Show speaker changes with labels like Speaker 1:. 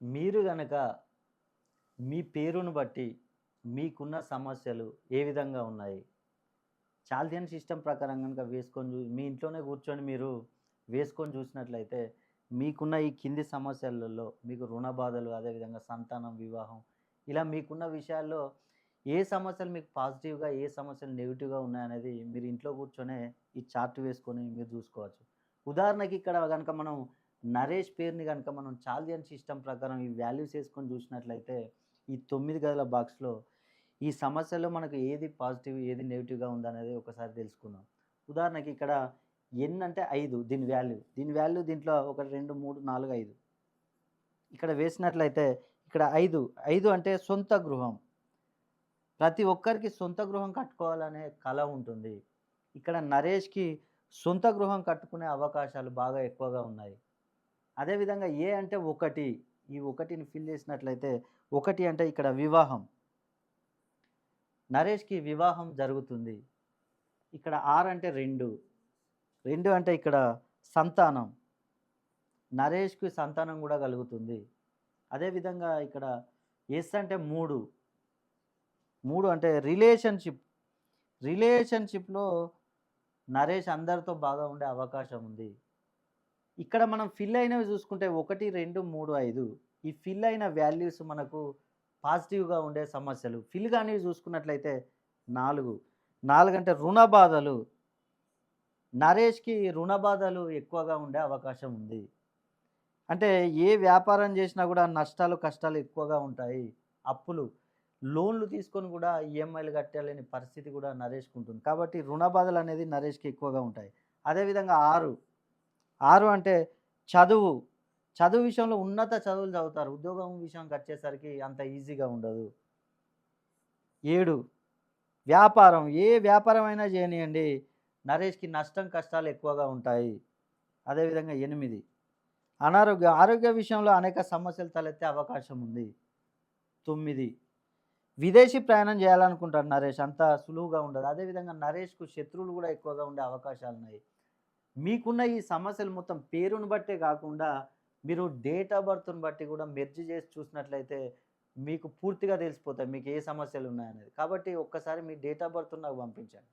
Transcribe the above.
Speaker 1: మీరు గనక మీ పేరును బట్టి మీకున్న సమస్యలు ఏ విధంగా ఉన్నాయి? చాల్దియన్ సిస్టమ్ ప్రకారం గనుక వేసుకొని మీ ఇంట్లోనే కూర్చొని మీరు వేసుకొని చూసినట్లయితే మీకున్న ఈ కింది సమస్యలలో మీకు రుణ బాధలు, అదేవిధంగా సంతానం, వివాహం ఇలా మీకున్న విషయాల్లో ఏ సమస్యలు మీకు పాజిటివ్‌గా, ఏ సమస్యలు నెగెటివ్‌గా ఉన్నాయనేది మీరు ఇంట్లో కూర్చొనే ఈ చార్ట్ వేసుకొని మీరు చూసుకోవచ్చు. ఉదాహరణకి ఇక్కడ గనుక మనం నరేష్ పేరుని గనుక మనం చాల్దియన్ సిస్టమ్ ప్రకారం ఈ వాల్యూస్ ఏసుకొని చూసినట్లయితే ఈ 9 గదుల బాక్స్‌లో ఈ సమస్యలో మనకు ఏది పాజిటివ్, ఏది నెగెటివ్‌గా ఉందనేది ఒకసారి తెలుసుకుందాం. ఉదాహరణకి ఇక్కడ ఎన్ అంటే 5 దీని వాల్యూ. దీని వాల్యూ దీంట్లో 1, 2, 3, 4, 5. ఇక్కడ వేసినట్లయితే ఇక్కడ 5, 5 అంటే సొంత గృహం. ప్రతి ఒక్కరికి సొంత గృహం కట్టుకోవాలనే కల ఉంటుంది. ఇక్కడ నరేష్‌కి సొంత గృహం కట్టుకునే అవకాశాలు బాగా ఎక్కువగా ఉన్నాయి. అదేవిధంగా ఏ అంటే 1, ఈ 1ని ఫిల్ చేసినట్లయితే 1 అంటే ఇక్కడ వివాహం. నరేష్‌కి వివాహం జరుగుతుంది. ఇక్కడ 6 అంటే 2, 2 అంటే ఇక్కడ సంతానం. నరేష్‌కి సంతానం గూడా కలుగుతుంది. అదేవిధంగా ఇక్కడ ఎస్ అంటే 3, 3 అంటే రిలేషన్‌షిప్. రిలేషన్‌షిప్‌లో నరేష్ అందరితో బాగా ఉండే అవకాశం ఉంది. ఇక్కడ మనం ఫిల్ అయినవి చూసుకుంటే 1, 2, 3, 5 ఈ ఫిల్ అయిన వాల్యూస్ మనకు పాజిటివ్‌గా ఉండే సమస్యలు. ఫిల్ కానివి చూసుకున్నట్లయితే 4, 4 అంటే రుణ బాధలు. నరేష్‌కి రుణ బాధలు ఎక్కువగా ఉండే అవకాశం ఉంది. అంటే ఏ వ్యాపారం చేసినా కూడా నష్టాలు, కష్టాలు ఎక్కువగా ఉంటాయి. అప్పులు, లోన్‌లు తీసుకొని కూడా ఈఎంఐలు కట్టలేని పరిస్థితి కూడా నరేష్‌కి ఉంటుంది. కాబట్టి రుణ బాధలనేది నరేష్‌కి ఎక్కువగా ఉంటాయి. అదేవిధంగా 6, 6 అంటే చదువు. చదువు విషయంలో ఉన్నత చదువులు చదువుతారు. ఉద్యోగం విషయంకొచ్చేసరికి అంత ఈజీగా ఉండదు. 7 వ్యాపారం. ఏ వ్యాపారమైనా చేయనియండి, నరేష్‌కి నష్టం, కష్టాలు ఎక్కువగా ఉంటాయి. అదేవిధంగా 8 అనారోగ్యం. ఆరోగ్య విషయంలో అనేక సమస్యలు తలెత్తే అవకాశం ఉంది. 9 విదేశీ ప్రయాణం చేయాలనుకుంటాడు నరేష్. అంత సులువుగా ఉండదు. అదేవిధంగా నరేష్‌కు శత్రువులు కూడా ఎక్కువగా ఉండే అవకాశాలున్నాయి. మీకున్న ఈ సమస్యలు మొత్తం పేరును బట్టే కాకుండా, మీరు డేట్ ఆఫ్ బర్త్‌ని బట్టి కూడా మెర్జ్ చేసి చూసినట్లయితే మీకు పూర్తిగా తెలిసిపోతాయి. మీకు ఏ సమస్యలున్నాయనేది. కాబట్టి ఒక్కసారి మీ డేట్ ఆఫ్ బర్త్ నాకు పంపించండి.